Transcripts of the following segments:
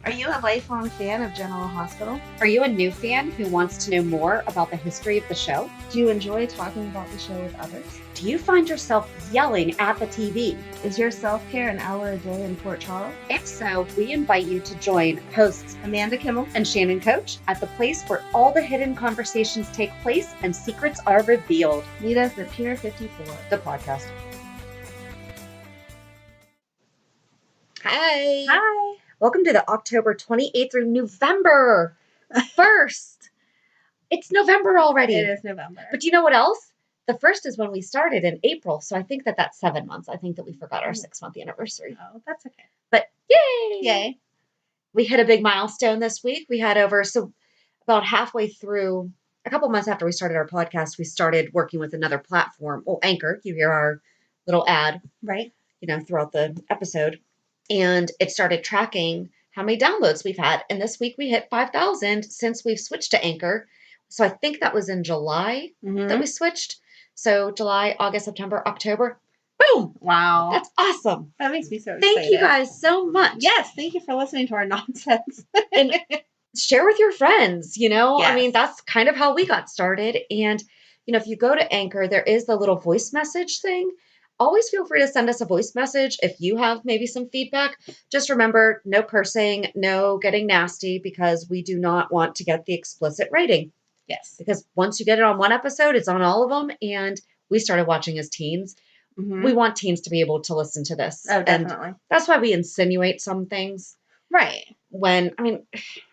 Are you a lifelong fan of General Hospital? Are you a new fan who wants to know more about the history of the show? Do you enjoy talking about the show with others? Do you find yourself yelling at the TV? Is your self-care an hour a day in Port Charles? If so, we invite you to join hosts Amanda Kimmel and Shannon Coach at the place where all the hidden conversations take place and secrets are revealed. Meet us at Pier 54, the podcast. Hi. Hi. Welcome to the October 28th through November 1st. It's November already. It is November. But do you know what else? The 1st is when we started in April. So I think that that's 7 months. I think that we forgot our 6-month anniversary. Oh, that's okay. But yay! Yay. We hit a big milestone this week. We had about halfway through, a couple months after we started our podcast, we started working with another platform. Well, Anchor. You hear our little ad. Right. Throughout the episode. And it started tracking how many downloads we've had. And this week we hit 5,000 since we've switched to Anchor. So I think that was in July that we switched. So July, August, September, October. Boom! Wow. That's awesome. That makes me so excited. Thank you guys so much. Yes, thank you for listening to our nonsense. And share with your friends, Yes. I mean, that's kind of how we got started. And, if you go to Anchor, there is the little voice message thing. Always feel free to send us a voice message if you have maybe some feedback. Just remember, no cursing, no getting nasty, because we do not want to get the explicit rating. Yes. Because once you get it on one episode, it's on all of them. And we started watching as teens. Mm-hmm. We want teens to be able to listen to this. Oh, definitely. And that's why we insinuate some things. Right. I'm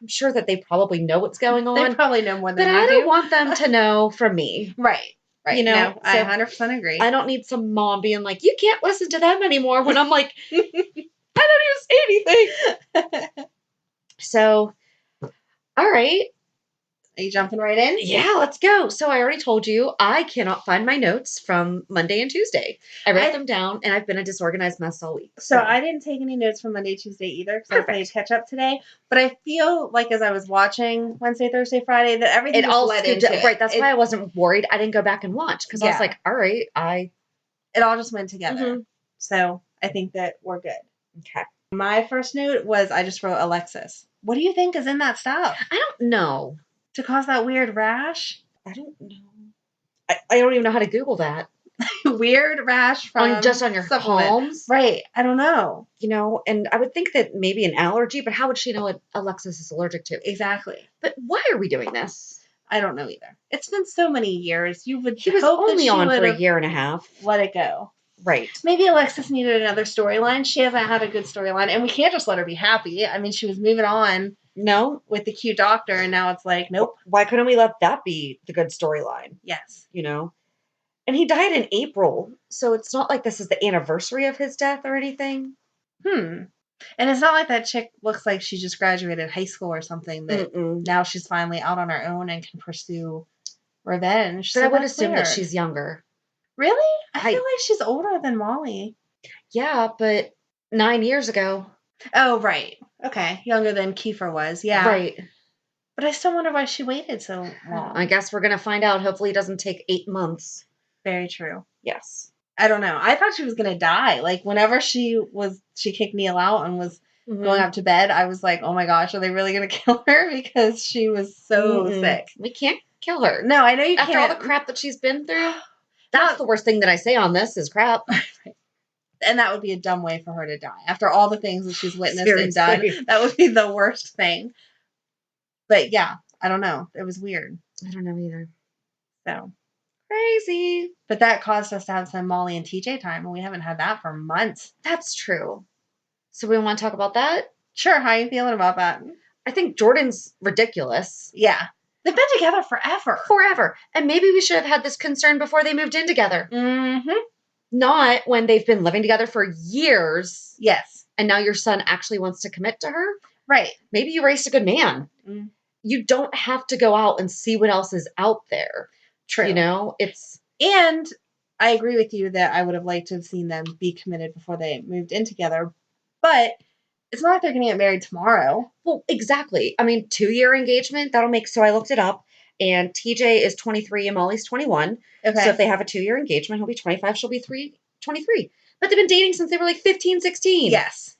sure that they probably know what's going on. They probably know more than I do. But I don't want them to know from me. Right. Right. No, I 100% agree. I don't need some mom being like, you can't listen to them anymore, when I'm like, I don't even say anything. So, all right. Are you jumping right in? Yeah, let's go. So I already told you I cannot find my notes from Monday and Tuesday. I wrote them down, and I've been a disorganized mess all week. So I didn't take any notes from Monday, Tuesday either, because I played catch up today. But I feel like as I was watching Wednesday, Thursday, Friday, that everything all led into it. Right, that's why I wasn't worried. I didn't go back and watch, because I was like, all right, it all just went together. Mm-hmm. So I think that we're good. Okay. My first note was I just wrote Alexis. What do you think is in that stuff? I don't know. To cause that weird rash? I don't know. I don't even know how to Google that. Weird rash from just on your palms? Right. I don't know. And I would think that maybe an allergy, but how would she know what Alexis is allergic to? Exactly. But why are we doing this? I don't know either. It's been so many years. He was only on for a year and a half. Let it go. Right. Maybe Alexis needed another storyline. She hasn't had a good storyline, and we can't just let her be happy. I mean, she was moving on. No, with the cute doctor, and now it's like, nope. Why couldn't we let that be the good storyline? Yes. And he died in April, so it's not like this is the anniversary of his death or anything. And it's not like that chick looks like she just graduated high school or something, that now she's finally out on her own and can pursue revenge. But I would assume that she's younger. Really? I feel like she's older than Molly. Yeah, but 9 years ago. Oh, right. Okay. Younger than Kiefer was. Yeah. Right. But I still wonder why she waited so long. I guess we're going to find out. Hopefully it doesn't take 8 months. Very true. Yes. I don't know. I thought she was going to die. Like, whenever she kicked Neil out and was going up to bed, I was like, oh my gosh, are they really going to kill her? Because she was so sick. We can't kill her. No, I know you can't. After all the crap that she's been through. That's the worst thing that I say on this is crap. And that would be a dumb way for her to die. After all the things that she's witnessed and done, that would be the worst thing. But yeah, I don't know. It was weird. I don't know either. So crazy. But that caused us to have some Molly and TJ time, and we haven't had that for months. That's true. So we want to talk about that? Sure. How are you feeling about that? I think Jordan's ridiculous. Yeah. They've been together forever. Forever. And maybe we should have had this concern before they moved in together. Mm-hmm. Not when they've been living together for years. Yes. And now your son actually wants to commit to her. Right. Maybe you raised a good man. Mm. You don't have to go out and see what else is out there. True. And I agree with you that I would have liked to have seen them be committed before they moved in together. But it's not like they're going to get married tomorrow. Well, exactly. I mean, 2-year engagement, so I looked it up, and TJ is 23 and Molly's 21. Okay. So if they have a 2-year engagement, he'll be 25, she'll be 23. But they've been dating since they were like 15, 16. Yes.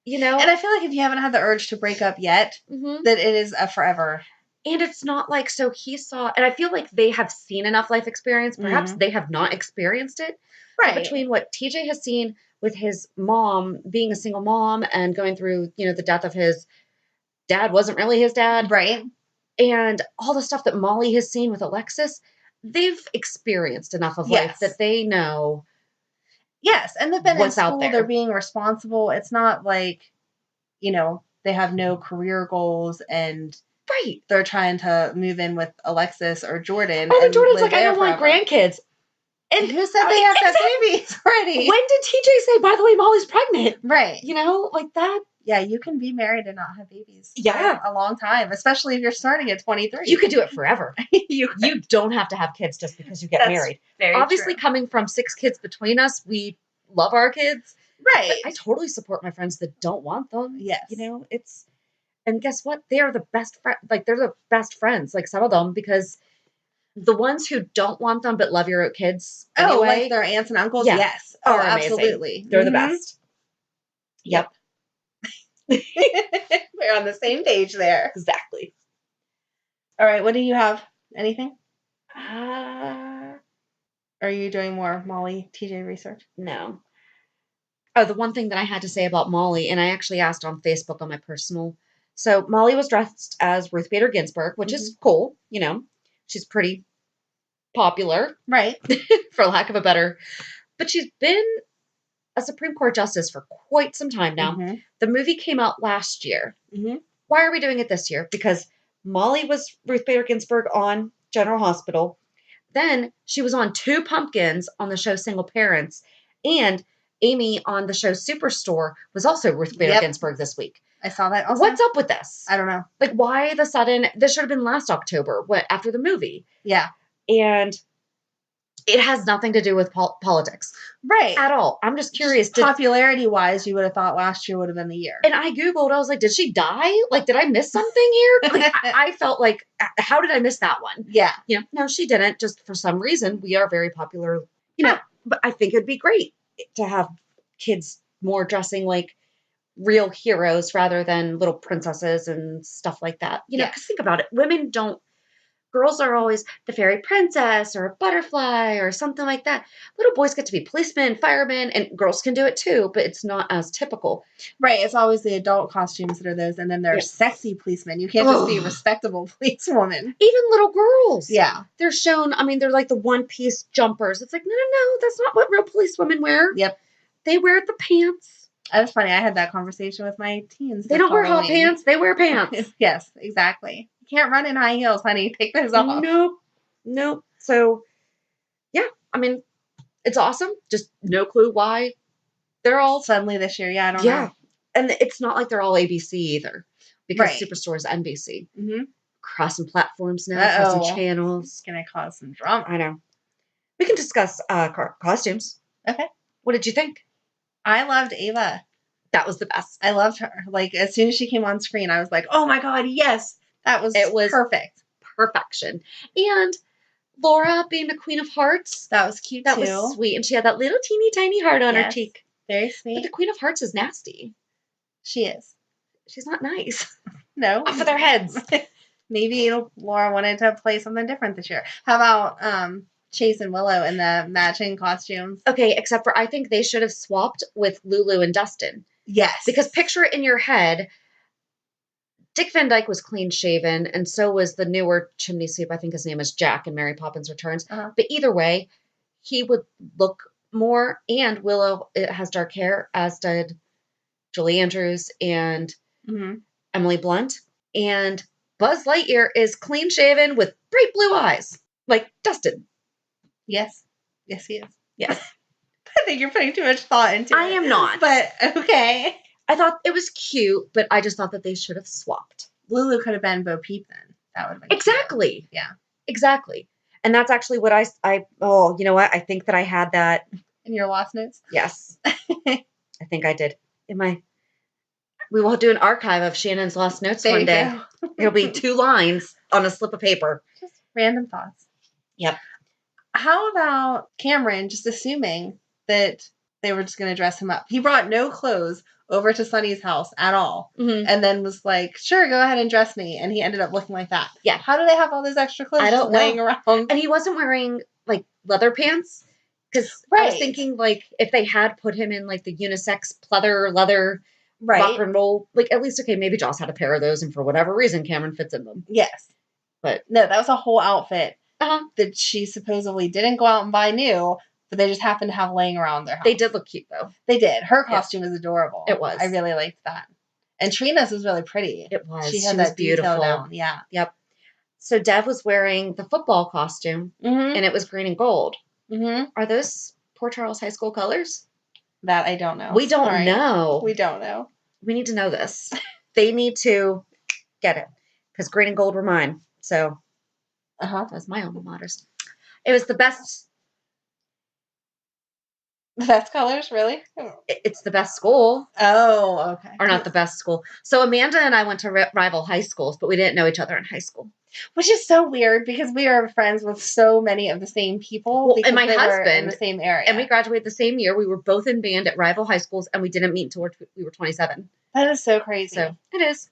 You know? And I feel like if you haven't had the urge to break up yet, that it is a forever. And it's not like, so he saw, and I feel like they have seen enough life experience. Perhaps they have not experienced it. Right. But between what TJ has seen with his mom, being a single mom and going through, you know, the death of his dad wasn't really his dad. Right. And all the stuff that Molly has seen with Alexis, they've experienced enough of life that they know. Yes. And they've been what's in out school. there. They're being responsible. It's not like, you know, they have no career goals and they're trying to move in with Alexis or Jordan. Oh, and Jordan's like, I don't want grandkids. And who said they have to have babies already? When did TJ say, by the way, Molly's pregnant? Right. You know, like that. Yeah, you can be married and not have babies. Yeah. For a long time, especially if you're starting at 23. You could do it forever. You don't have to have kids just because you get married. Very Obviously, true. coming from 6 kids between us, we love our kids. Right. But I totally support my friends that don't want them. Yes. You know, it's, and guess what? They are the best friend. Like, they're the best friends, like some of them, because the ones who don't want them but love your kids anyway. Oh, like their aunts and uncles? Yeah. Yes. Oh, absolutely. They're the best. Yep. We're on the same page there. Exactly. All right. What do you have? Anything? Are you doing more Molly TJ research? No. Oh, the one thing that I had to say about Molly, and I actually asked on Facebook on my personal. So Molly was dressed as Ruth Bader Ginsburg, which is cool. You know, she's pretty popular. Right. For lack of a better. But she's been a Supreme Court justice for quite some time now. The movie came out last year. Why are we doing it this year? Because Molly was Ruth Bader Ginsburg on General Hospital. Then she was on 2 Pumpkins on the show Single Parents. And Amy on the show Superstore was also Ruth Bader Ginsburg this week. I saw that also. What's up with this? I don't know. Like, why the sudden... This should have been last October, after the movie. Yeah. And it has nothing to do with politics. Right. At all. I'm just curious. Popularity-wise, you would have thought last year would have been the year. And I Googled, I was like, did she die? Like, did I miss something here? Like, I felt like, how did I miss that one? Yeah. You know, no, she didn't. Just for some reason, we are very popular. You know, but I think it'd be great to have kids more dressing like real heroes rather than little princesses and stuff like that. You know, because think about it. Girls are always the fairy princess or a butterfly or something like that. Little boys get to be policemen, firemen, and girls can do it too, but it's not as typical. Right. It's always the adult costumes that are those, and then there's sexy policemen. You can't just be a respectable policewoman. Even little girls. Yeah. They're shown, I mean, they're like the one-piece jumpers. It's like, no, that's not what real policewomen wear. Yep. They wear the pants. That's funny. I had that conversation with my teens. They don't wear hot pants. They wear pants. Yes, exactly. You can't run in high heels, honey. Take those off. Nope. So, yeah. I mean, it's awesome. Just no clue why they're all... Suddenly this year. Yeah, I don't know. And it's not like they're all ABC either. Because Superstore is NBC. Crossing platforms now. Crossing channels. It's going to cause some drama. I know. We can discuss costumes. Okay. What did you think? I loved Ava. That was the best. I loved her. Like, as soon as she came on screen, I was like, oh my God, yes. It was perfect. Perfection. And Laura being the Queen of Hearts. That was cute too. That was sweet. And she had that little teeny tiny heart on her cheek. Very sweet. But the Queen of Hearts is nasty. She is. She's not nice. No. Off of their heads. Maybe Laura wanted to play something different this year. How about Chase and Willow in the matching costumes? Okay, except for I think they should have swapped with Lulu and Dustin. Yes. Because picture it in your head, Dick Van Dyke was clean shaven, and so was the newer chimney sweep. I think his name is Jack in Mary Poppins Returns. But either way, he would look more, and Willow has dark hair, as did Julie Andrews and Emily Blunt. And Buzz Lightyear is clean shaven with bright blue eyes, like Dustin. Yes. Yes, he is. Yes. I think you're putting too much thought into it. I am not. But okay. I thought it was cute, but I just thought that they should have swapped. Lulu could have been Bo Peep then. That would have been exactly. Cute. Yeah. Exactly. And that's actually what oh, you know what? I think that I had that. In your lost notes? Yes. I think I did. We will do an archive of Shannon's lost notes one day. It'll be 2 lines on a slip of paper. Just random thoughts. Yep. How about Cameron just assuming that they were just going to dress him up. He brought no clothes over to Sunny's house at all. Mm-hmm. And then was like, sure, go ahead and dress me. And he ended up looking like that. Yeah. How do they have all those extra clothes I don't know. laying around? And he wasn't wearing, like, leather pants. Because I was thinking, like, if they had put him in, like, the unisex leather rock and roll, like, at least, okay, maybe Joss had a pair of those, and for whatever reason, Cameron fits in them. Yes. But no, that was a whole outfit that she supposedly didn't go out and buy new, but they just happened to have laying around their house. They did look cute, though. They did. Her costume was adorable. It was. I really liked that. And Trina's was really pretty. It was. She had that detail down. Yeah. Yep. So Dev was wearing the football costume, and it was green and gold. Mm-hmm. Are those Port Charles High School colors? That I don't know. We don't know. We don't know. We need to know this. They need to get it. Because green and gold were mine. So that was my alma maters. It was the best. The best colors, really? It's the best school. Oh, okay. Or not the best school. So Amanda and I went to rival high schools, but we didn't know each other in high school. Which is so weird because we are friends with so many of the same people. Well, and my husband were in the same area. And we graduated the same year. We were both in band at rival high schools, and we didn't meet until we were 27. That is so crazy. So it is.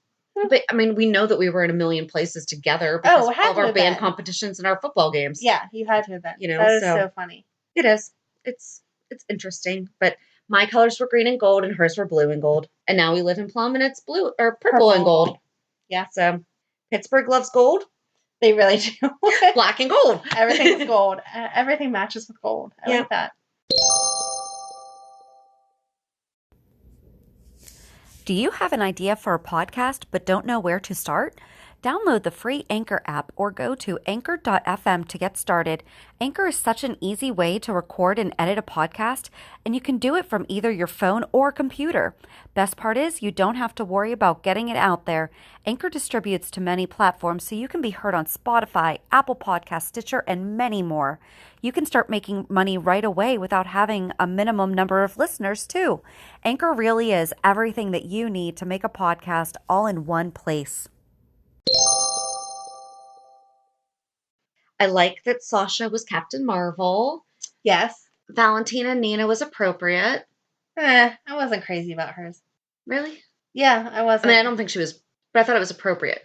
But I mean, we know that we were in a million places together because of all of our band competitions and our football games. Yeah, you had to have been. You know, that is so funny. It is. It's interesting. But my colors were green and gold, and hers were blue and gold. And now we live in Plum, and it's blue or purple and gold. Yeah. So Pittsburgh loves gold. They really do. Black and gold. Everything is gold. Everything matches with gold. I like that. Do you have an idea for a podcast but don't know where to start? Download the free Anchor app or go to anchor.fm to get started. Anchor is such an easy way to record and edit a podcast, and you can do it from either your phone or computer. Best part is you don't have to worry about getting it out there. Anchor distributes to many platforms, so you can be heard on Spotify, Apple Podcasts, Stitcher, and many more. You can start making money right away without having a minimum number of listeners, too. Anchor really is everything that you need to make a podcast all in one place. I like that Sasha was Captain Marvel. Yes. Valentina Nina was appropriate. I wasn't crazy about hers. Really? Yeah, I wasn't. I mean, I don't think she was, but I thought it was appropriate.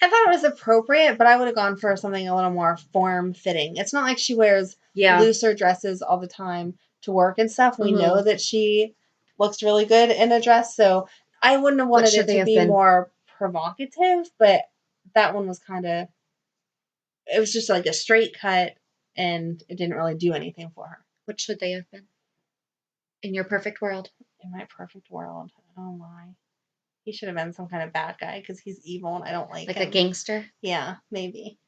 I thought it was appropriate, but I would have gone for something a little more form-fitting. It's not like she wears looser dresses all the time to work and stuff. We know that she looks really good in a dress, so I wouldn't have wanted it to be more provocative, but that one was kind of, it was just like a straight cut, and it didn't really do anything for her. What should they have been? In your perfect world? In my perfect world. Oh my. He should have been some kind of bad guy because he's evil and I don't like him. Like a gangster? Yeah, maybe.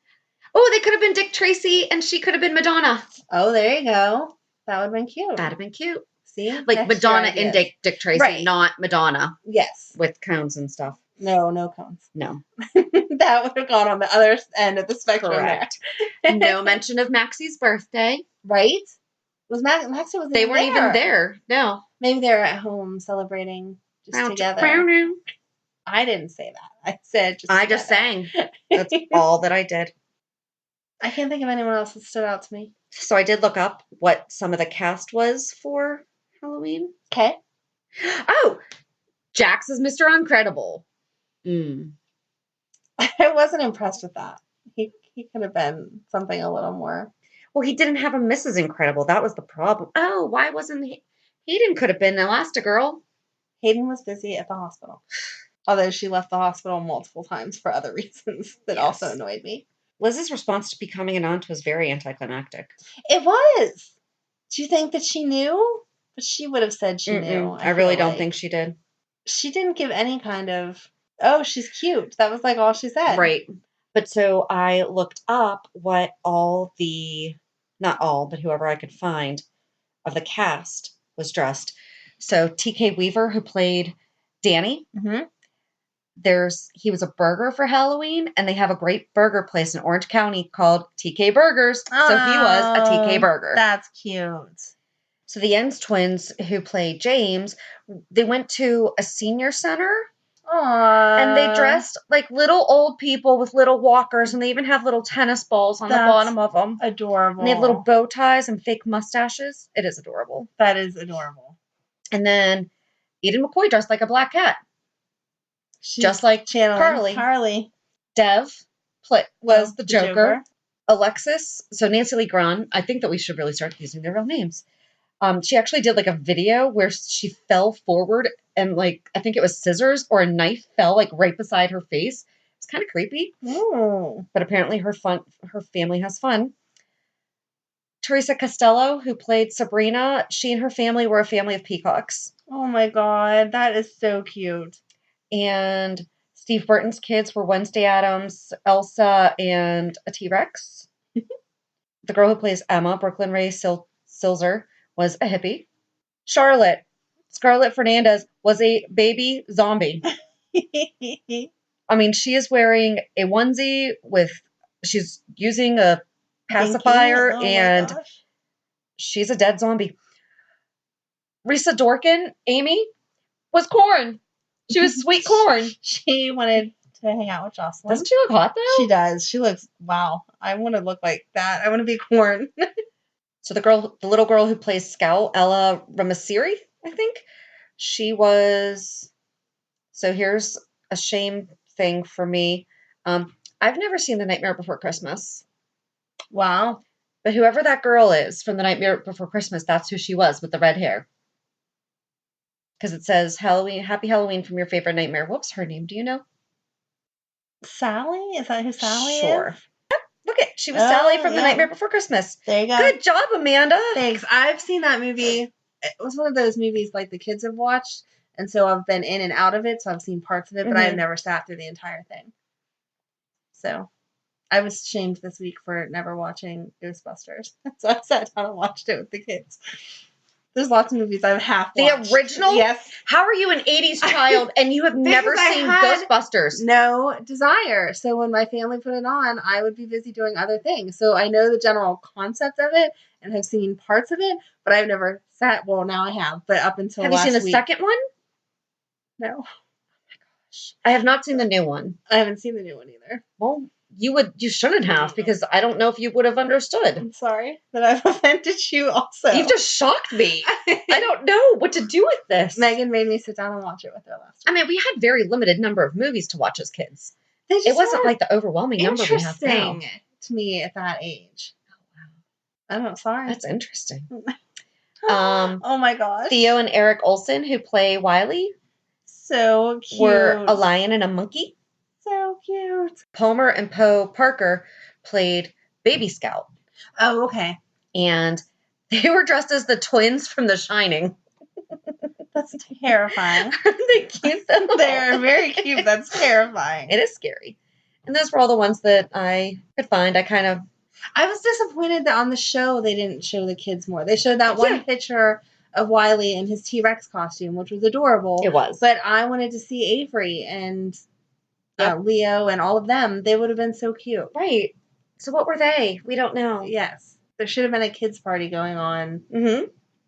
Oh, they could have been Dick Tracy and she could have been Madonna. Oh, there you go. That would have been cute. That'd have been cute. See? Like Madonna and Dick Tracy, not Madonna. Yes. With cones and stuff. No cones. No. That would have gone on the other end of the spectrum. Correct. No mention of Maxie's birthday. Right? Was Maxie was They weren't even there. No. Maybe they were at home celebrating just together. I didn't say that. I said just I just sang. That's all that I did. I can't think of anyone else that stood out to me. So I did look up what some of the cast was for Halloween. Okay. Oh, Jax is Mr. Uncredible. I wasn't impressed with that. He could have been something a little more. Well, he didn't have a Mrs. Incredible. That was the problem. Oh, why wasn't he? Hayden could have been Elastigirl. Hayden was busy at the hospital. Although she left the hospital multiple times for other reasons that also annoyed me. Liz's response to becoming an aunt was very anticlimactic. It was. Do you think that she knew? But she would have said she knew. I really don't think she did. She didn't give any kind of, oh, she's cute. That was like all she said. Right. But so I looked up what all the, not all, but whoever I could find of the cast was dressed. So TK Weaver, who played Danny, he was a burger for Halloween, and they have a great burger place in Orange County called TK Burgers. So he was a TK Burger. That's cute. So the Yen's twins, who played James, they went to a senior center. Aww. And they dressed like little old people with little walkers, and they even have little tennis balls on the bottom of them. Adorable. And they have little bow ties and fake mustaches. It is adorable. That is adorable. And then Eden McCoy dressed like a black cat. She's just like channeling Carly. Dev was the Joker. Alexis, so Nancy Lee Grahn, I think that we should really start using their real names. She actually did like a video where she fell forward and like, I think it was scissors or a knife fell like right beside her face. It's kind of creepy. Oh. But apparently her family has fun. Teresa Costello, who played Sabrina, she and her family were a family of peacocks. Oh my God, that is so cute. And Steve Burton's kids were Wednesday Addams, Elsa, and a T-Rex. The girl who plays Emma, Brooklyn Ray Silzer, was a hippie. Charlotte, Scarlett Fernandez, was a baby zombie. I mean, she is wearing a onesie she's using a pacifier, and she's a dead zombie. Risa Dorkin, Amy, was corn. She was sweet corn. She wanted to hang out with Jocelyn. Doesn't she look hot, though? She does. She looks, wow. I want to look like that. I want to be corn. So the little girl who plays Scout, Ella Ramasiri, I think, she was... So here's a shame thing for me. I've never seen The Nightmare Before Christmas. Wow. But whoever that girl is from The Nightmare Before Christmas, that's who she was with the red hair. Because it says, Happy Halloween from your favorite nightmare. What's her name? Do you know? Sally? Is that who Sally is? Sure. Yep. Look at, she was Sally from The Nightmare Before Christmas. There you go. Good job, Amanda. Thanks. I've seen that movie. It was one of those movies like the kids have watched. And so I've been in and out of it. So I've seen parts of it, but I've never sat through the entire thing. So I was shamed this week for never watching Ghostbusters. So I sat down and watched it with the kids. There's lots of movies I've half watched. The original? Yes. How are you an 80s child and you have never seen Ghostbusters? No desire. So when my family put it on, I would be busy doing other things. So I know the general concept of it and have seen parts of it, but I've never sat. Well, now I have, but up until last week. Have you seen the second one? No. Oh my gosh. I have not seen the new one. I haven't seen the new one either. Well, you shouldn't have, because I don't know if you would have understood. I'm sorry that I've offended you also. You've just shocked me. I don't know what to do with this. Megan made me sit down and watch it with her last week. I mean, we had very limited number of movies to watch as kids. It wasn't like the overwhelming number we have now. To me at that age. Oh, wow. I'm sorry. That's interesting. Oh my gosh. Theo and Eric Olsen, who play Wiley. So cute. Were a lion and a monkey. So cute. Palmer and Poe Parker played Baby Scout. Oh, okay. And they were dressed as the twins from The Shining. That's terrifying. Aren't they cute though? They're very cute. That's terrifying. It is scary. And those were all the ones that I could find. I was disappointed that on the show they didn't show the kids more. They showed that one picture of Wiley in his T-Rex costume, which was adorable. It was. But I wanted to see Avery and Leo and all of them. They would have been so cute. Right. So what were they? We don't know. Yes. There should have been a kids party going on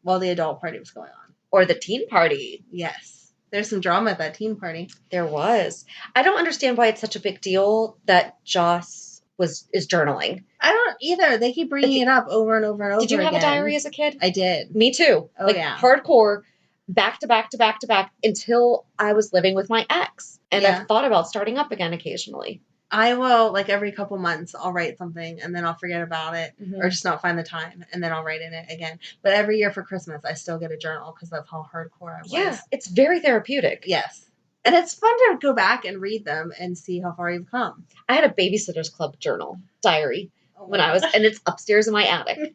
while the adult party was going on. Or the teen party. Yes. There's some drama at that teen party. There was. I don't understand why it's such a big deal that Joss is journaling. I don't either. They keep bringing it up over and over and over again. Did you have a diary as a kid? I did. Me too. Oh, yeah. Hardcore, back to back to back to back, until I was living with my ex. And I've thought about starting up again occasionally. I will, like every couple months, I'll write something and then I'll forget about it or just not find the time and then I'll write in it again. But every year for Christmas, I still get a journal because that's how hardcore I was. Yeah, it's very therapeutic. Yes. And it's fun to go back and read them and see how far you've come. I had a Babysitter's Club diary when I was, and it's upstairs in my attic.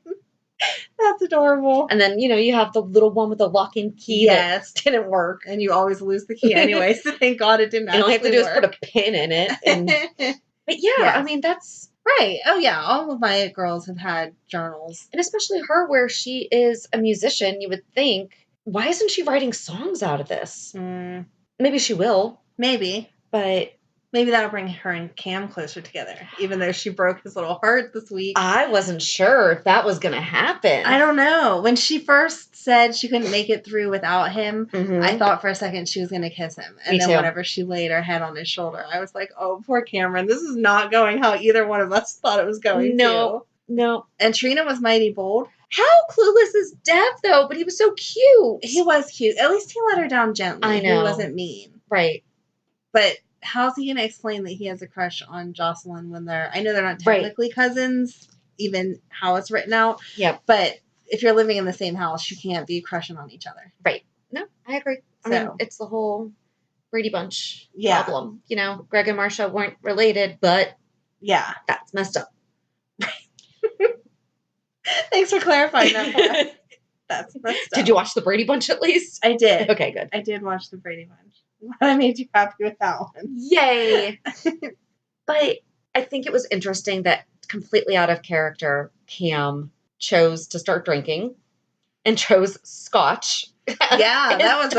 That's adorable. And then, you have the little one with the lock-in key that didn't work. And you always lose the key anyway, so thank God it didn't all you have to do work. is put a pin in it. But I mean, that's... Right. Oh, yeah. All of my girls have had journals. And especially her, where she is a musician, you would think, why isn't she writing songs out of this? Maybe she will. Maybe. But... maybe that'll bring her and Cam closer together, even though she broke his little heart this week. I wasn't sure if that was going to happen. I don't know. When she first said she couldn't make it through without him, I thought for a second she was going to kiss him. And then whenever she laid her head on his shoulder, I was like, oh, poor Cameron. This is not going how either one of us thought it was going to. No. And Trina was mighty bold. How clueless is Dev, though? But he was so cute. He was cute. At least he let her down gently. I know. He wasn't mean. Right. But how's he going to explain that he has a crush on Jocelyn when I know they're not technically cousins, even how it's written out. Yep. But if you're living in the same house, you can't be crushing on each other. Right. No, I agree. I mean, it's the whole Brady Bunch problem. You know, Greg and Marcia weren't related, but that's messed up. Thanks for clarifying that for us. That's messed up. Did you watch the Brady Bunch at least? I did. Okay, good. I did watch the Brady Bunch. I made you happy with that one. Yay! But I think it was interesting that completely out of character, Cam chose to start drinking and chose scotch. Yeah, that was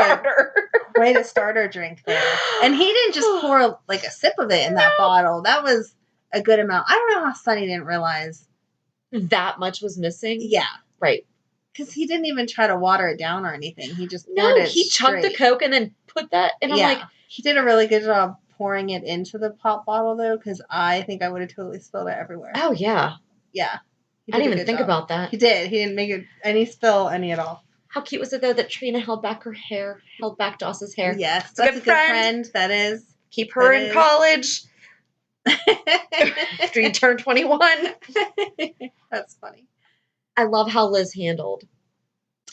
quite a starter drink there. And he didn't just pour like a sip of it in that bottle. That was a good amount. I don't know how Sonny didn't realize that much was missing. Yeah. Right. Because he didn't even try to water it down or anything. He just poured it he chugged the Coke and then put that, and I'm like... He did a really good job pouring it into the pop bottle, though, because I think I would have totally spilled it everywhere. Oh, yeah. Yeah. I didn't even think about that. He did. He didn't make it any spill any at all. How cute was it, though, that Trina held back Joss's hair? Yes. That's a good friend. That is. Keep her in college. After you turn 21. That's funny. I love how Liz handled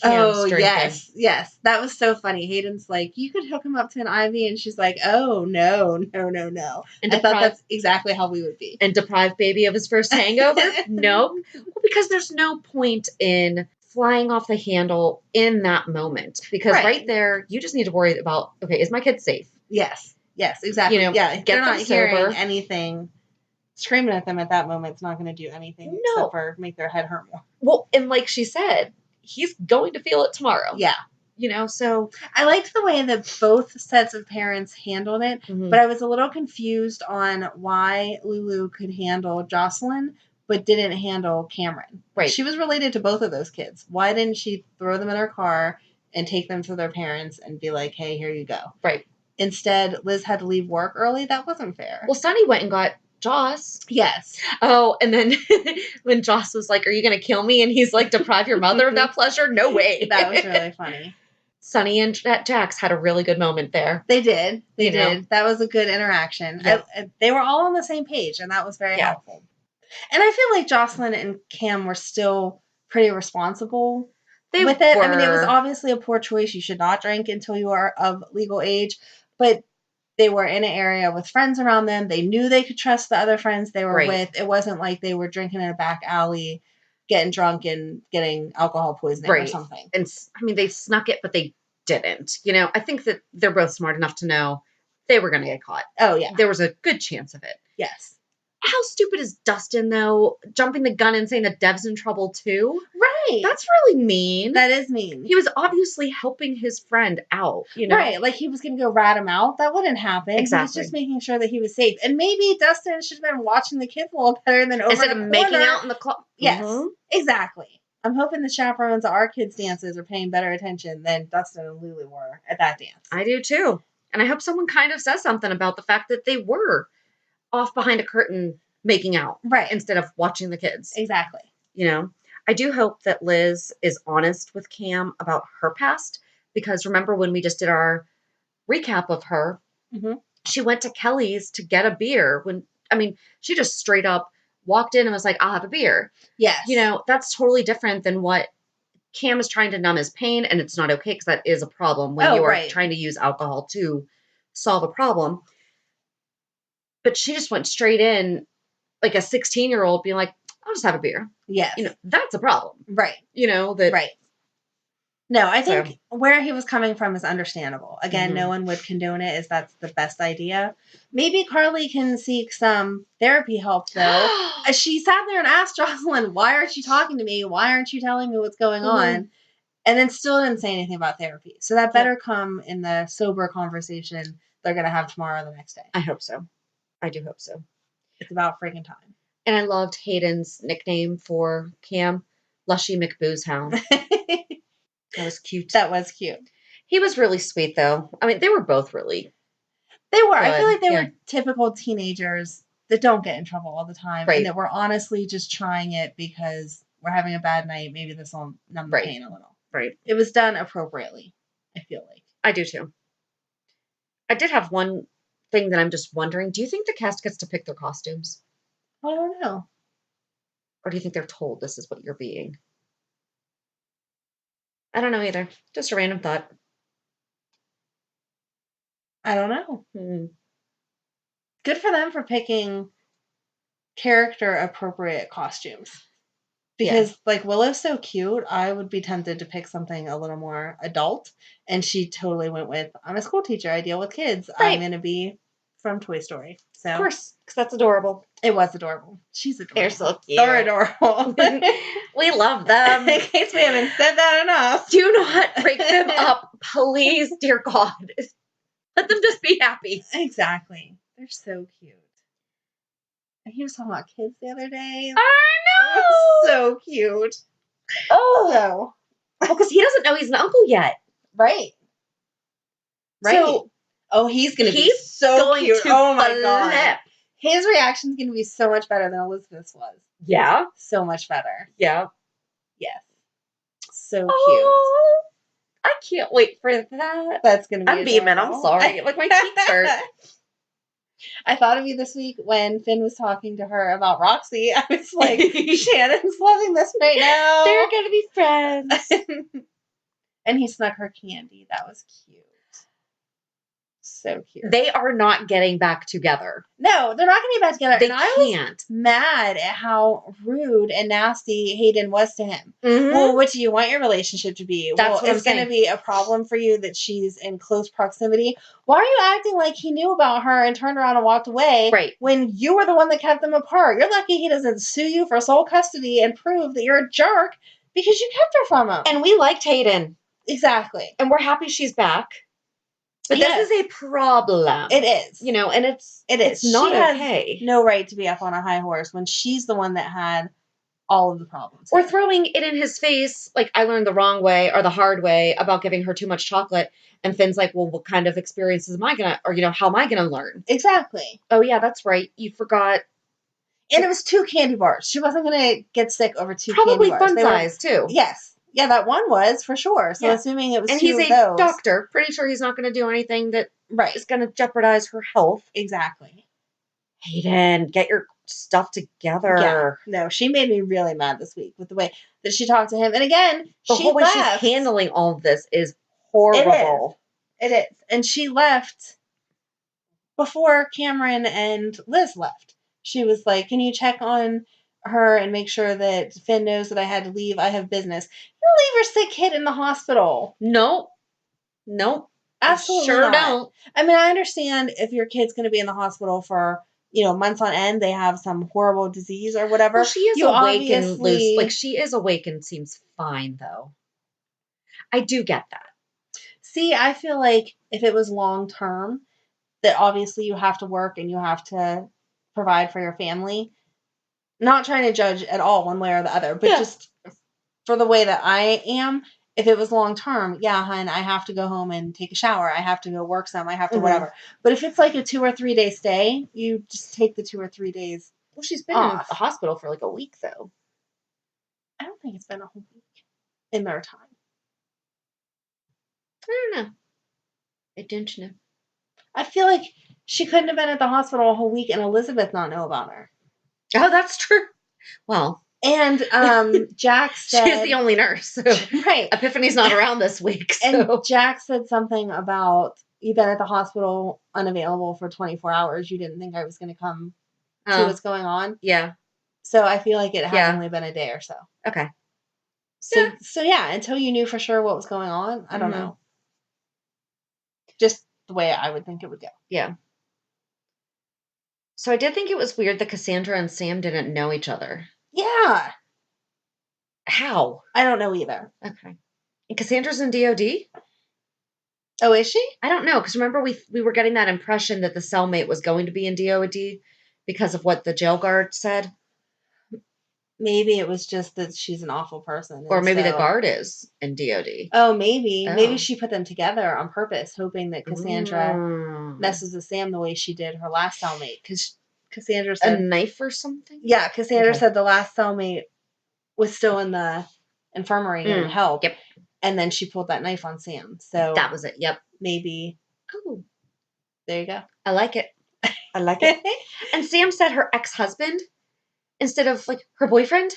Cam's drinking. Yes. That was so funny. Hayden's like, you could hook him up to an IV, and she's like, oh, no. And I thought that's exactly how we would be. And deprive baby of his first hangover? Nope. Well, because there's no point in flying off the handle in that moment. Because right there, you just need to worry about, okay, is my kid safe? Yes, exactly. You know, get they're not hearing anything. Screaming at them at that moment is not going to do anything except for make their head hurt more. Well, and like she said, he's going to feel it tomorrow. Yeah. You know, so... I liked the way that both sets of parents handled it, but I was a little confused on why Lulu could handle Jocelyn, but didn't handle Cameron. Right. She was related to both of those kids. Why didn't she throw them in her car and take them to their parents and be like, hey, here you go? Right. Instead, Liz had to leave work early. That wasn't fair. Well, Sonny went and got Joss. Yes. Oh, and then when Joss was like, are you going to kill me? And he's like, deprive your mother of that pleasure? No way. That was really funny. Sonny and Jax had a really good moment there. They did. They did. That was a good interaction. Yep. They were all on the same page, and that was very helpful. And I feel like Jocelyn and Cam were still pretty responsible with it. I mean, it was obviously a poor choice. You should not drink until you are of legal age. But they were in an area with friends around them. They knew they could trust the other friends they were with. It wasn't like they were drinking in a back alley, getting drunk and getting alcohol poisoning or something. And I mean, they snuck it, but they didn't. You know, I think that they're both smart enough to know they were going to get caught. Oh, yeah. There was a good chance of it. Yes. How stupid is Dustin, though, jumping the gun and saying that Dev's in trouble, too? Right. That's really mean. That is mean. He was obviously helping his friend out, you know? Right. Like, he was going to go rat him out. That wouldn't happen. Exactly. He was just making sure that he was safe. And maybe Dustin should have been watching the kids a little better than over instead of making out in the club. Yes. Exactly. I'm hoping the chaperones at our kids' dances are paying better attention than Dustin and Lulu were at that dance. I do, too. And I hope someone kind of says something about the fact that they were off behind a curtain making out. Right. Instead of watching the kids. Exactly. You know? I do hope that Liz is honest with Cam about her past, because remember when we just did our recap of her, she went to Kelly's to get a beer she just straight up walked in and was like, I'll have a beer. Yes. You know, that's totally different than what Cam is trying to numb his pain, and it's not okay because that is a problem when you are trying to use alcohol to solve a problem. But she just went straight in like a 16-year-old being like, I'll just have a beer. Yes. You know, that's a problem. Right. You know, that. Right. No, I think where he was coming from is understandable. Again, no one would condone it, as that's the best idea. Maybe Carly can seek some therapy help, though. She sat there and asked Jocelyn, why aren't you talking to me? Why aren't you telling me what's going on? And then still didn't say anything about therapy. So that better come in the sober conversation they're going to have tomorrow or the next day. I hope so. I do hope so. It's about freaking time. And I loved Hayden's nickname for Cam, Lushy McBoozehound. That was cute. That was cute. He was really sweet, though. I mean, they were both really They were. good. I feel like they were typical teenagers that don't get in trouble all the time. Right. And that were honestly just trying it because we're having a bad night. Maybe this will numb the pain a little. Right. It was done appropriately, I feel like. I do too. I did have one thing that I'm just wondering. Do you think the cast gets to pick their costumes? I don't know. Or do you think they're told this is what you're being? I don't know either. Just a random thought. I don't know. Good for them for picking character appropriate costumes. Because like Willow's so cute, I would be tempted to pick something a little more adult. And she totally went with, I'm a school teacher, I deal with kids. Right. I'm going to be from Toy Story. So of course, because that's adorable. It was adorable. She's adorable. They're so cute. They're adorable. We love them. In case we haven't said that enough. Do not break them up, please, dear God. Let them just be happy. Exactly. They're so cute. He was talking about kids the other day. I know! It was so cute. Oh! So. Well, because he doesn't know he's an uncle yet. Right. Right. So, he's going to be so cute. Oh, my God. His reaction's going to be so much better than Elizabeth's was. Yeah. So much better. Yeah. Yes. So cute. I can't wait for that. That's going to be I'm beaming. I'm sorry. Like, my cheeks hurt. I thought of you this week when Finn was talking to her about Roxy. I was like, Shannon's loving this right now. They're going to be friends. And he snuck her candy. That was cute. So cute. They are not getting back together. No, they're not getting back together. They and I can't. was mad at how rude and nasty Hayden was to him. Mm-hmm. Well, what do you want your relationship to be? That's what it's going to be a problem for you that she's in close proximity. Why are you acting like he knew about her and turned around and walked away? Right. When you were the one that kept them apart. You're lucky he doesn't sue you for sole custody and prove that you're a jerk because you kept her from him. And we liked Hayden. Exactly. And we're happy she's back. But this is a problem. It is. You know, and it's not okay. No right to be up on a high horse when she's the one that had all of the problems. Or throwing it in his face, like, I learned the wrong way or the hard way about giving her too much chocolate. And Finn's like, well, what kind of experiences am I going to, or, you know, how am I going to learn? Exactly. Oh, yeah, that's right. You forgot. And it was 2 candy bars. She wasn't going to get sick over 2 Probably candy bars. Probably fun size, too. Yes. Yeah, that one was, for sure. So assuming it was 2 of those. And he's a doctor. Pretty sure he's not going to do anything that is going to jeopardize her health. Exactly. Hayden, get your stuff together. Yeah. No, she made me really mad this week with the way that she talked to him. And again, the whole way she's handling all of this is horrible. It is. And she left before Cameron and Liz left. She was like, can you check on her and make sure that Finn knows that I had to leave? I have business. You don't leave your sick kid in the hospital. Nope. Absolutely sure not. Don't. I mean, I understand if your kid's going to be in the hospital for, you know, months on end, they have some horrible disease or whatever. Well, she is awake and loose. Like, she is awake and seems fine, though. I do get that. See, I feel like if it was long term, that obviously you have to work and you have to provide for your family. Not trying to judge at all one way or the other, but just for the way that I am, if it was long term, yeah, hun, I have to go home and take a shower. I have to go work some. I have to whatever. But if it's like a 2 or 3 day stay, you just take the 2 or 3 days. Well, she's been in the hospital for like a week, though. I don't think it's been a whole week in their time. I don't know. I don't know. I feel like she couldn't have been at the hospital a whole week and Elizabeth not know about her. Oh, that's true. Well. And Jack said... She's the only nurse. So right. Epiphany's not around this week. So. And Jack said something about, you've been at the hospital unavailable for 24 hours. You didn't think I was going to come see what's going on? Yeah. So I feel like it had only been a day or so. Okay. So until you knew for sure what was going on, I don't know. Just the way I would think it would go. Yeah. So I did think it was weird that Cassandra and Sam didn't know each other. Yeah. How? I don't know either. Okay. And Cassandra's in DOD? Oh, is she? I don't know, because remember we were getting that impression that the cellmate was going to be in DOD because of what the jail guard said. Maybe it was just that she's an awful person. Or maybe the guard is in DOD. Oh, maybe. Oh. Maybe she put them together on purpose, hoping that Cassandra messes with Sam the way she did her last cellmate. Because Cassandra said... A knife or something? Yeah, Cassandra said the last cellmate was still in the infirmary getting help. Yep. And then she pulled that knife on Sam. So that was it. Yep. Maybe. Oh, there you go. I like it. I like it. And Sam said her ex-husband instead of like her boyfriend.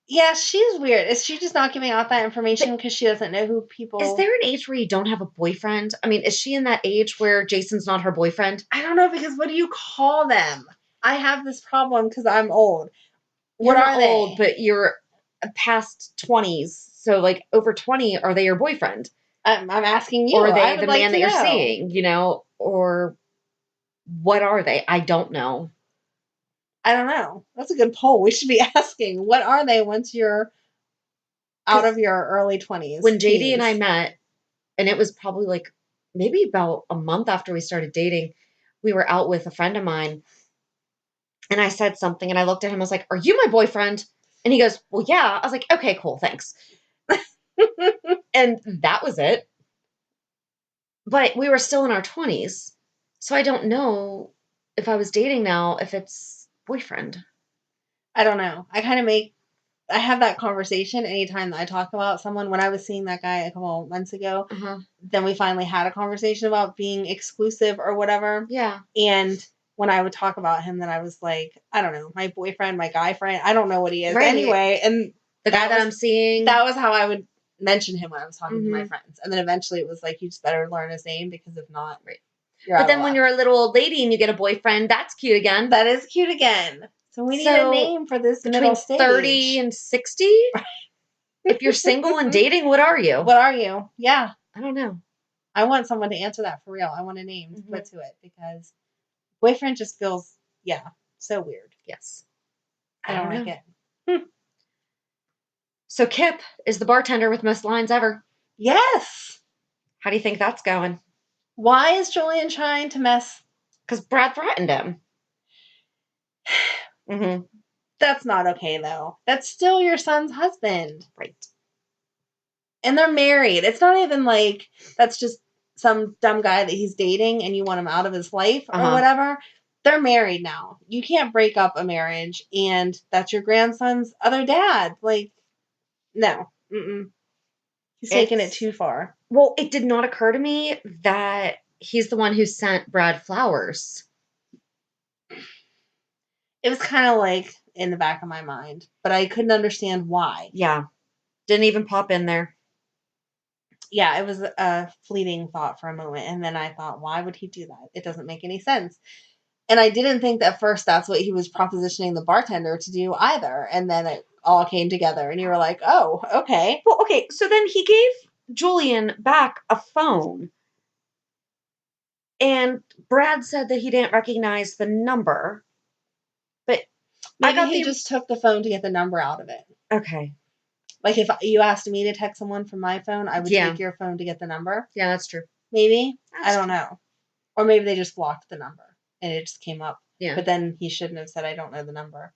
Yeah, she's weird. Is she just not giving out that information because she doesn't know who people... Is there an age where you don't have a boyfriend? I mean, is she in that age where Jason's not her boyfriend? I don't know, because what do you call them? I have this problem because I'm old. What are they? Old, but you're past 20s. So, like, over 20, are they your boyfriend? I'm asking you. Or are they the man that you're seeing, you know? Or what are they? I don't know. I don't know. That's a good poll. We should be asking, what are they once you're out of your early 20s? When JD and I met, and it was probably like maybe about a month after we started dating, we were out with a friend of mine, and I said something, and I looked at him, I was like, "Are you my boyfriend?" And he goes, "Well, yeah." I was like, "Okay, cool, thanks." And that was it. But we were still in our 20s, so I don't know if I was dating now, if it's boyfriend. I don't know. I have that conversation anytime that I talk about someone. When I was seeing that guy a couple months ago, then we finally had a conversation about being exclusive or whatever. Yeah. And when I would talk about him, then I was like, I don't know, my boyfriend, my guy friend, I don't know what he is anyway. And the guy that I'm seeing. That was how I would mention him when I was talking to my friends. And then eventually it was like, you just better learn his name, because if not, but then when you're a little old lady and you get a boyfriend, that's cute again. That is cute again. So we need a name for this middle stage. 30 and 60? If you're single and dating, what are you? What are you? Yeah. I don't know. I want someone to answer that for real. I want a name to put to it, because boyfriend just feels, so weird. Yes. I don't like it. So Kip is the bartender with most lines ever. Yes. How do you think that's going? Why is Julian trying to mess? Because Brad threatened him. That's not okay, though. That's still your son's husband. Right. And they're married. It's not even like that's just some dumb guy that he's dating and you want him out of his life or whatever. They're married now. You can't break up a marriage, and that's your grandson's other dad. Like, no. He's taking it too far. Well, it did not occur to me that he's the one who sent Brad flowers. It was kind of like in the back of my mind, but I couldn't understand why. Yeah. Didn't even pop in there. Yeah, it was a fleeting thought for a moment. And then I thought, why would he do that? It doesn't make any sense. And I didn't think that at first that's what he was propositioning the bartender to do either. And then it all came together and you were like, oh, okay. Well, okay. So then he gave Julian back a phone. And Brad said that he didn't recognize the number. But maybe he just took the phone to get the number out of it. Okay. Like if you asked me to text someone from my phone, I would take your phone to get the number. Yeah, that's true. Maybe. I don't know. Or maybe they just blocked the number and it just came up. Yeah. But then he shouldn't have said, I don't know the number.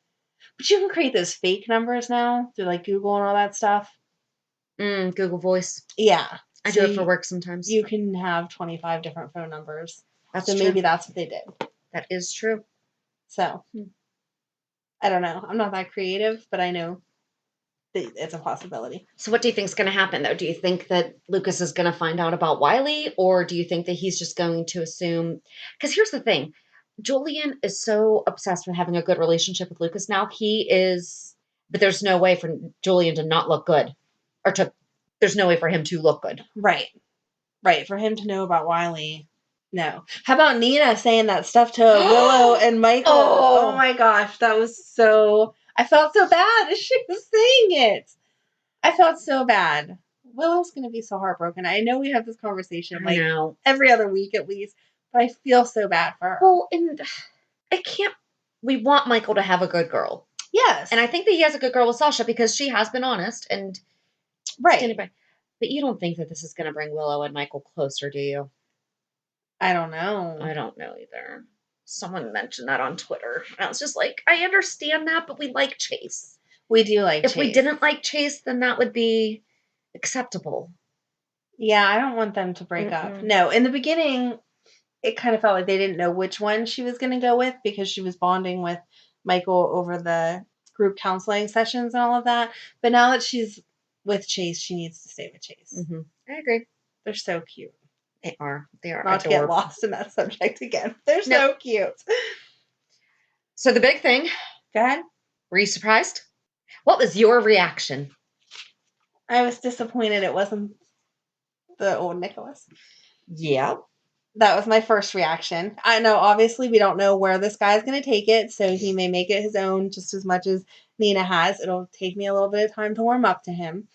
But you can create those fake numbers now through like Google and all that stuff. Google Voice. Yeah. I do it for work sometimes. You can have 25 different phone numbers. That's true. Maybe that's what they did. That is true. So, I don't know. I'm not that creative, but I know it's a possibility. So what do you think is going to happen, though? Do you think that Lucas is going to find out about Wiley, or do you think that he's just going to assume? Because here's the thing. Julian is so obsessed with having a good relationship with Lucas now. He is, but there's no way for Julian to not look good. There's no way for him to look good. Right. Right. For him to know about Wiley. No. How about Nina saying that stuff to Willow and Michael? Oh my gosh. That was so... I felt so bad as she was saying it. I felt so bad. Willow's going to be so heartbroken. I know we have this conversation like every other week at least, but I feel so bad for her. Well, and we want Michael to have a good girl. Yes. And I think that he has a good girl with Sasha because she has been honest and right. But you don't think that this is going to bring Willow and Michael closer, do you? I don't know. I don't know either. Someone mentioned that on Twitter. And I was just like, I understand that, but we like Chase. We do like Chase. If we didn't like Chase, then that would be acceptable. Yeah, I don't want them to break up. No, in the beginning, it kind of felt like they didn't know which one she was going to go with because she was bonding with Michael over the group counseling sessions and all of that. But now that she's with Chase, she needs to stay with Chase. Mm-hmm. I agree. They're so cute. They are. They are Not adorable. to get lost in that subject again. They're so cute. So the big thing. Go ahead. Were you surprised? What was your reaction? I was disappointed it wasn't the old Nikolas. Yeah. That was my first reaction. I know, obviously, we don't know where this guy's going to take it, so he may make it his own just as much as Nina has. It'll take me a little bit of time to warm up to him.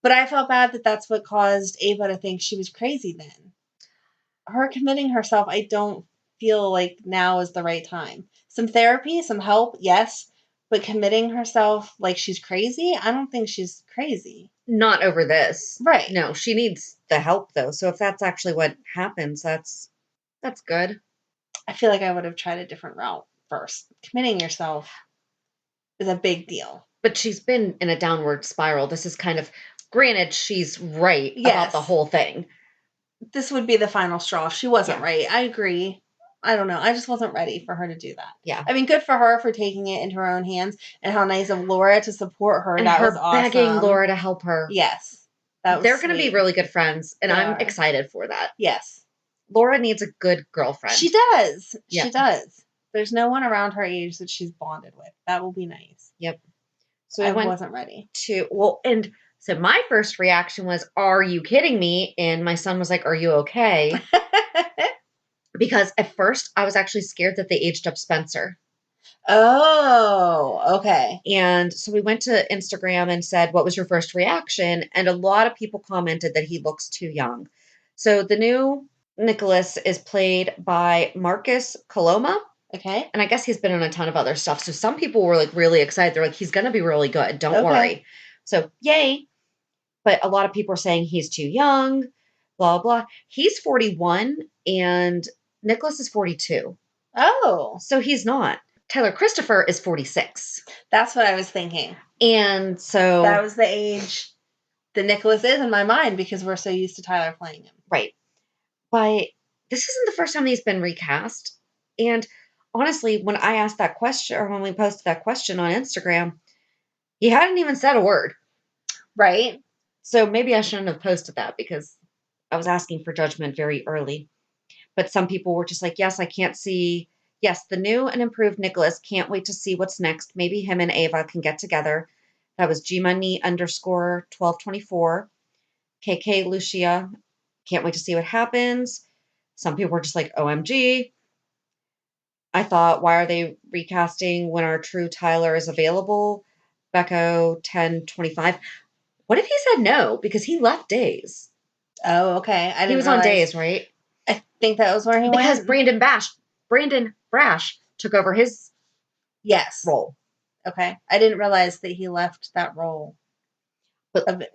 But I felt bad that that's what caused Ava to think she was crazy then. Her committing herself, I don't feel like now is the right time. Some therapy, some help, yes. But committing herself like she's crazy, I don't think she's crazy. Not over this. Right. No, she needs the help, though. So if that's actually what happens, that's good. I feel like I would have tried a different route first. Committing yourself is a big deal. But she's been in a downward spiral. This is kind of, granted, she's right about the whole thing. This would be the final straw if she wasn't right. I agree. I don't know. I just wasn't ready for her to do that. Yeah. I mean, good for her for taking it into her own hands, and how nice of Laura to support her. And that her was awesome. begging Laura to help her. Yes. They're going to be really good friends, and I'm excited for that. Yes. Laura needs a good girlfriend. She does. Yeah. She does. There's no one around her age that she's bonded with. That will be nice. Yep. So I wasn't ready. And so my first reaction was, are you kidding me? And my son was like, are you okay? Because at first I was actually scared that they aged up Spencer. Oh, okay. And so we went to Instagram and said, what was your first reaction? And a lot of people commented that he looks too young. So the new Nikolas is played by Marcus Coloma. Okay. And I guess he's been in a ton of other stuff. So some people were like really excited. They're like, he's going to be really good. Don't worry. So yay. But a lot of people are saying he's too young, blah, blah. He's 41 and Nikolas is 42. Oh. So he's not. Tyler Christopher is 46. That's what I was thinking. And so that was the age that Nikolas is in my mind because we're so used to Tyler playing him. Right. But this isn't the first time he's been recast. And honestly, when I asked that question, or when we posted that question on Instagram, he hadn't even said a word. Right. So maybe I shouldn't have posted that because I was asking for judgment very early. But some people were just like, yes, I can't see. Yes, the new and improved Nikolas. Can't wait to see what's next. Maybe him and Ava can get together. That was gmoney_1224. KK Lucia. Can't wait to see what happens. Some people were just like, OMG. I thought, why are they recasting when our true Tyler is available? Becco 1025. What if he said no? Because he left Days. Oh, okay. He was on Days, right? I think that was where he went. Because Brandon Brash took over his role. Okay. I didn't realize that he left that role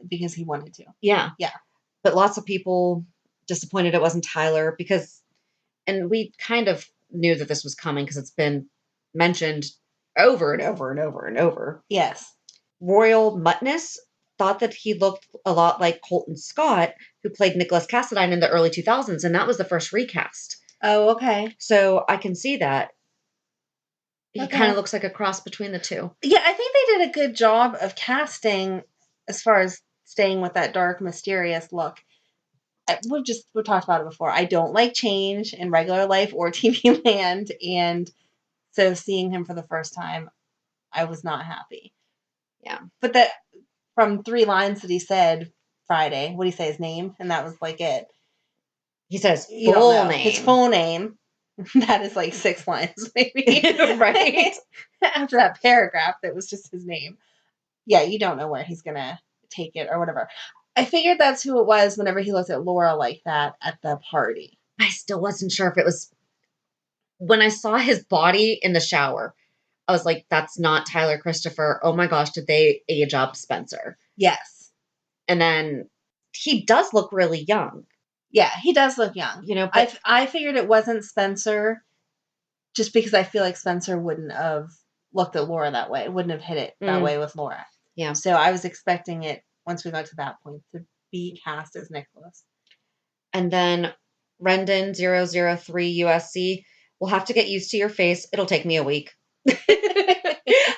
because he wanted to. Yeah. Yeah. But lots of people disappointed it wasn't Tyler and we kind of knew that this was coming because it's been mentioned over and over and over and over. Yes. Royal Muttness thought that he looked a lot like Colton Scott, who played Nikolas Cassadine in the early 2000s, and that was the first recast. Oh, okay. So I can see that. He kind of looks like a cross between the two. Yeah, I think they did a good job of casting as far as staying with that dark, mysterious look. We've talked about it before. I don't like change in regular life or TV land, and so seeing him for the first time, I was not happy. Yeah. But that from 3 lines that he said Friday, what did he say his name? And that was like it. He says full name. His full name. That is like 6 lines, maybe. Right. After that paragraph, that was just his name. Yeah, you don't know where he's going to take it or whatever. I figured that's who it was whenever he looked at Laura like that at the party. I still wasn't sure if it was. When I saw his body in the shower, I was like, that's not Tyler Christopher. Oh my gosh, did they age up Spencer? Yes. And then he does look really young. Yeah, he does look young. You know, I figured it wasn't Spencer just because I feel like Spencer wouldn't have looked at Laura that way. Wouldn't have hit it that way with Laura. Yeah. So I was expecting it, once we got to that point, to be cast as Nikolas. And then Rendon 003 USC. We'll have to get used to your face. It'll take me a week. I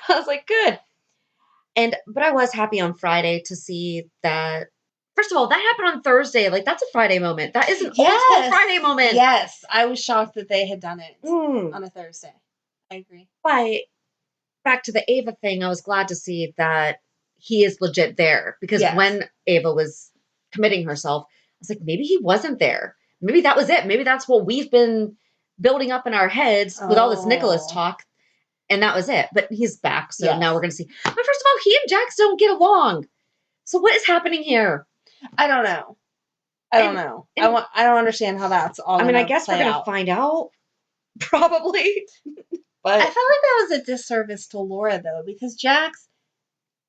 was like, good. But I was happy on Friday to see that. First of all, that happened on Thursday. Like, that's a Friday moment. That is an old school Friday moment. Yes. I was shocked that they had done it on a Thursday. I agree. But back to the Ava thing, I was glad to see that he is legit there. Because when Ava was committing herself, I was like, maybe he wasn't there. Maybe that was it. Maybe that's what we've been building up in our heads with all this Nikolas talk. And that was it. But he's back. So now we're going to see. But first of all, he and Jax don't get along. So what is happening here? I don't know. I don't understand how that's all. I guess we're going to find out. Probably. But I felt like that was a disservice to Laura, though, because Jax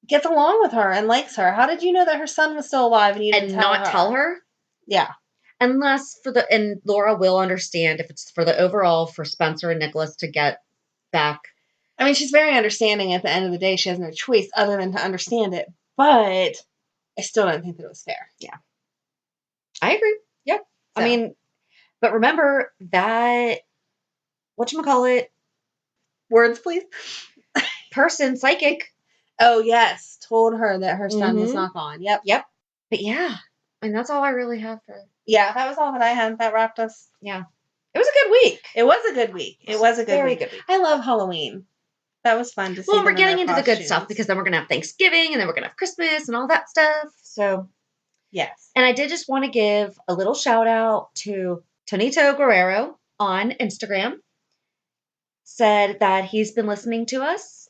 gets along with her and likes her. How did you know that her son was still alive and you didn't tell her? Yeah. Unless and Laura will understand if it's for the overall for Spencer and Nikolas to get back. I mean, she's very understanding. At the end of the day, she has no choice other than to understand it. But I still don't think that it was fair. Yeah. I agree. Yep. So. I mean, but remember that, whatchamacallit? Words, please. Person, psychic. Oh, yes. Told her that her son was not gone. Yep. But yeah. And that's all I really have for. Yeah, that was all that I had. That wrapped us. Yeah. It was a good week. It was a good week. It was a very good week. I love Halloween. That was fun to see. Well, we're getting into the good stuff because then we're going to have Thanksgiving and then we're going to have Christmas and all that stuff. So, yes. And I did just want to give a little shout out to Tonito Guerrero on Instagram. Said that he's been listening to us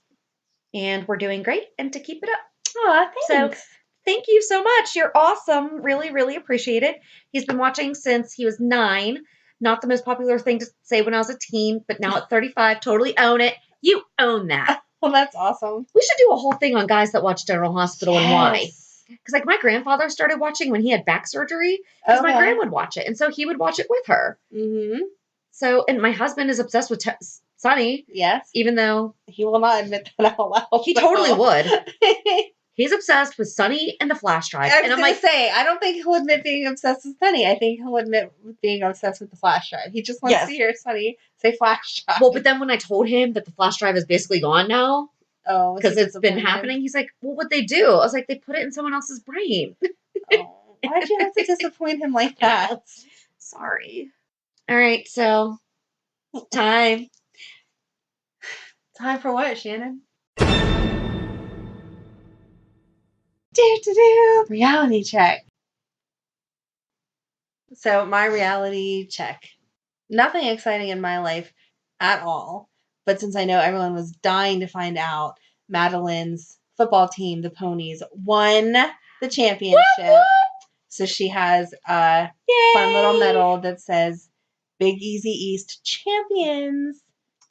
and we're doing great and to keep it up. Aw, thanks. So, thank you so much. You're awesome. Really, really appreciate it. He's been watching since he was 9. Not the most popular thing to say when I was a teen, but now at 35, totally own it. You own that. Well, that's awesome. We should do a whole thing on guys that watch General Hospital and why. Because, like, my grandfather started watching when he had back surgery because my gran would watch it. And so he would watch it with her. Mm-hmm. So, and my husband is obsessed with Sonny. Yes. Even though he will not admit that out loud. He totally would. He's obsessed with Sonny and the flash drive. I was going to say, I don't think he'll admit being obsessed with Sonny. I think he'll admit being obsessed with the flash drive. He just wants to hear Sonny say flash drive. Well, but then when I told him that the flash drive is basically gone now, because it's been happening, he's like, well, what'd they do? I was like, they put it in someone else's brain. Why'd you have to disappoint him like that? Sorry. All right, so time. Time for what, Shannon? Reality check. So my reality check. Nothing exciting in my life at all. But since I know everyone was dying to find out, Madeline's football team, the Ponies, won the championship. Woo-hoo! So she has a fun little medal that says Big Easy East Champions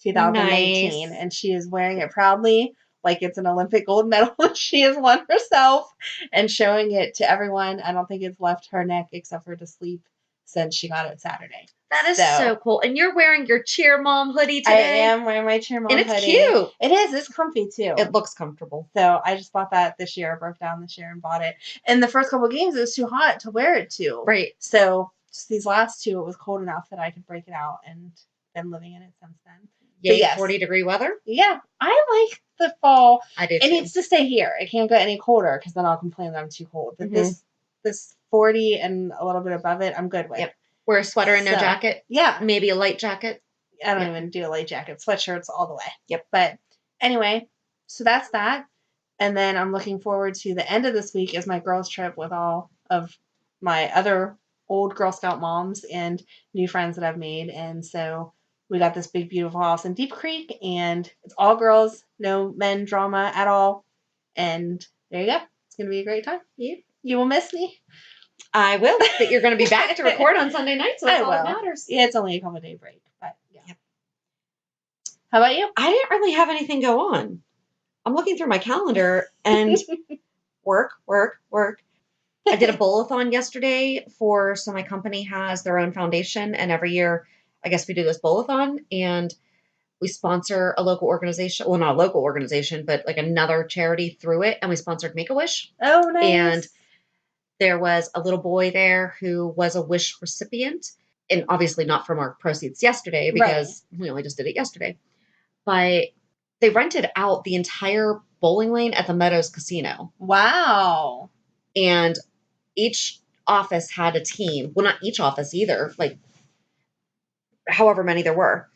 2018. Nice. And she is wearing it proudly like it's an Olympic gold medal that she has won herself and showing it to everyone. I don't think it's left her neck except for to sleep since she got it Saturday. That is so cool. And you're wearing your Cheer Mom hoodie today. I am wearing my Cheer Mom hoodie. And it's cute. It is. It's comfy too. It looks comfortable. So I just bought that this year. I broke down this year and bought it. And the first couple of games, it was too hot to wear it to. Right. So just these last 2, it was cold enough that I could break it out and been living in it since then. Yay, yes. 40-degree weather? Yeah. I like the fall. I do too. It needs to stay here. It can't go any colder because then I'll complain that I'm too cold. But this 40 and a little bit above it, I'm good with. Yep. Wear a sweater and no jacket. Yeah. Maybe a light jacket. I don't even do a light jacket. Sweatshirts all the way. Yep. But anyway, so that's that. And then I'm looking forward to the end of this week is my girls' trip with all of my other old Girl Scout moms and new friends that I've made. And so we got this big, beautiful house in Deep Creek, and it's all girls, no men drama at all. And there you go. It's going to be a great time. You will miss me. I will. But you're going to be back to record on Sunday night, so that's all that matters. Yeah, it's only a couple day break, but yeah. Yep. How about you? I didn't really have anything go on. I'm looking through my calendar and work. I did a bowl-a-thon yesterday so my company has their own foundation, and every year, I guess we do this bowl-a-thon, and we sponsor a local organization. Well, not a local organization, but like another charity through it, and we sponsored Make-A-Wish. Oh, nice. And there was a little boy there who was a wish recipient, and obviously not from our proceeds yesterday because we only just did it yesterday. But They rented out the entire bowling lane at the Meadows Casino. Wow. And each office had a team. Well, not each office either, like however many there were.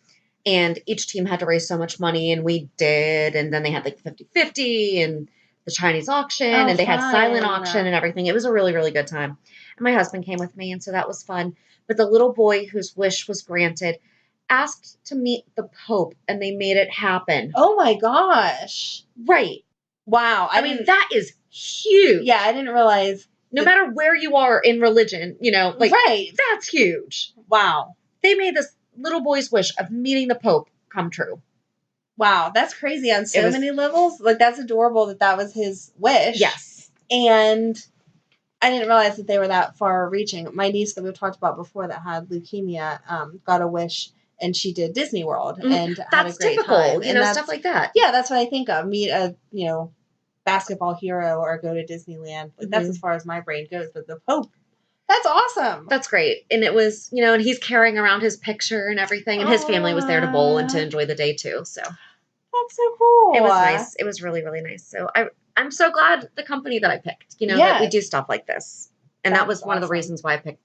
And each team had to raise so much money, and we did. And then they had like 50-50 and the Chinese auction, and they had silent auction and everything. It was a really, really good time. And my husband came with me, and so that was fun. But the little boy whose wish was granted asked to meet the Pope, and they made it happen. Oh my gosh. Right. Wow. I mean, that is huge. Yeah, I didn't realize. No matter where you are in religion, like, right. That's huge. Wow. They made this little boy's wish of meeting the Pope come true. Wow, that's crazy on so many levels. Like, that's adorable that was his wish. Yes. And I didn't realize that they were that far reaching. My niece that we've talked about before that had leukemia got a wish, and she did Disney World and had a great time. Stuff like that. Yeah, that's what I think of. Meet a, basketball hero or go to Disneyland. Like, that's as far as my brain goes. But the Pope, that's awesome. That's great. And it was, and he's carrying around his picture and everything, and his family was there to bowl and to enjoy the day too. So that's so cool. It was nice. It was really, really nice. So I'm so glad the company that I picked, that we do stuff like this. And that was one of the reasons why I picked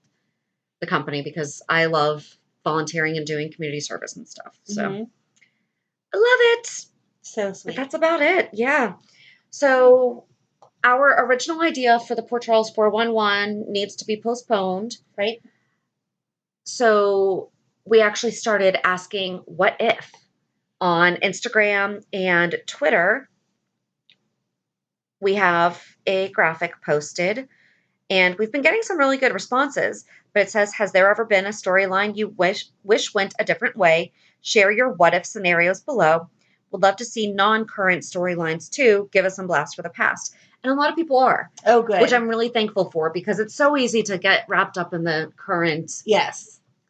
the company, because I love volunteering and doing community service and stuff. So I love it. So sweet. But that's about it. Yeah. So our original idea for the Port Charles 411 needs to be postponed. Right. So we actually started asking what if on Instagram and Twitter. We have a graphic posted, and we've been getting some really good responses. But it says, has there ever been a storyline you wish went a different way? Share your what if scenarios below. Would love to see non-current storylines too. Give us some blast for the past. And a lot of people are. Oh, good. Which I'm really thankful for, because it's so easy to get wrapped up in the current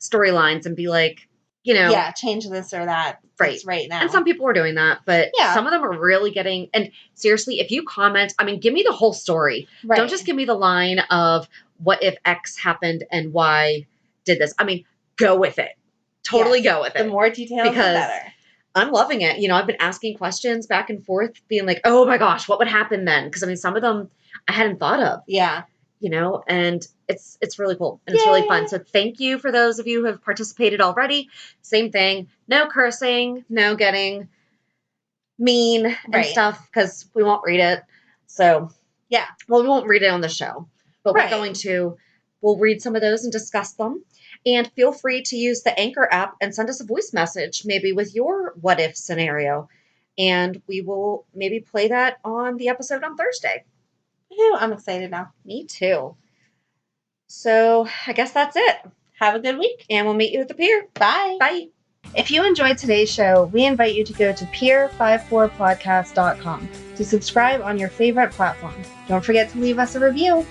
storylines and be like, change this or that right now. And some people are doing that, but some of them are really getting, and seriously, if you comment, give me the whole story. Right. Don't just give me the line of what if X happened and Y did this. Go with it. Totally go with it. The more details, the better. I'm loving it. I've been asking questions back and forth, being like, oh my gosh, what would happen then? Because some of them I hadn't thought of. Yeah. And it's really cool and it's really fun. So thank you for those of you who have participated already. Same thing. No cursing, no getting mean and stuff, because we won't read it. So well, we won't read it on the show, but we'll read some of those and discuss them. And feel free to use the Anchor app and send us a voice message, maybe with your what if scenario. And we will maybe play that on the episode on Thursday. I'm excited now. Me too. So I guess that's it. Have a good week. And we'll meet you at the pier. Bye. Bye. If you enjoyed today's show, we invite you to go to pier54podcast.com to subscribe on your favorite platform. Don't forget to leave us a review.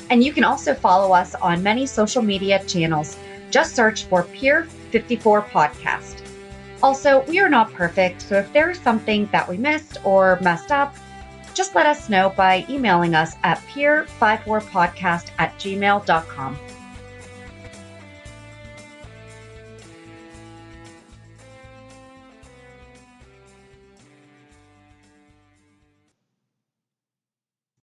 And you can also follow us on many social media channels. Just search for Pier 54 Podcast. Also, we are not perfect, so if there is something that we missed or messed up, just let us know by emailing us at pier54podcast@gmail.com.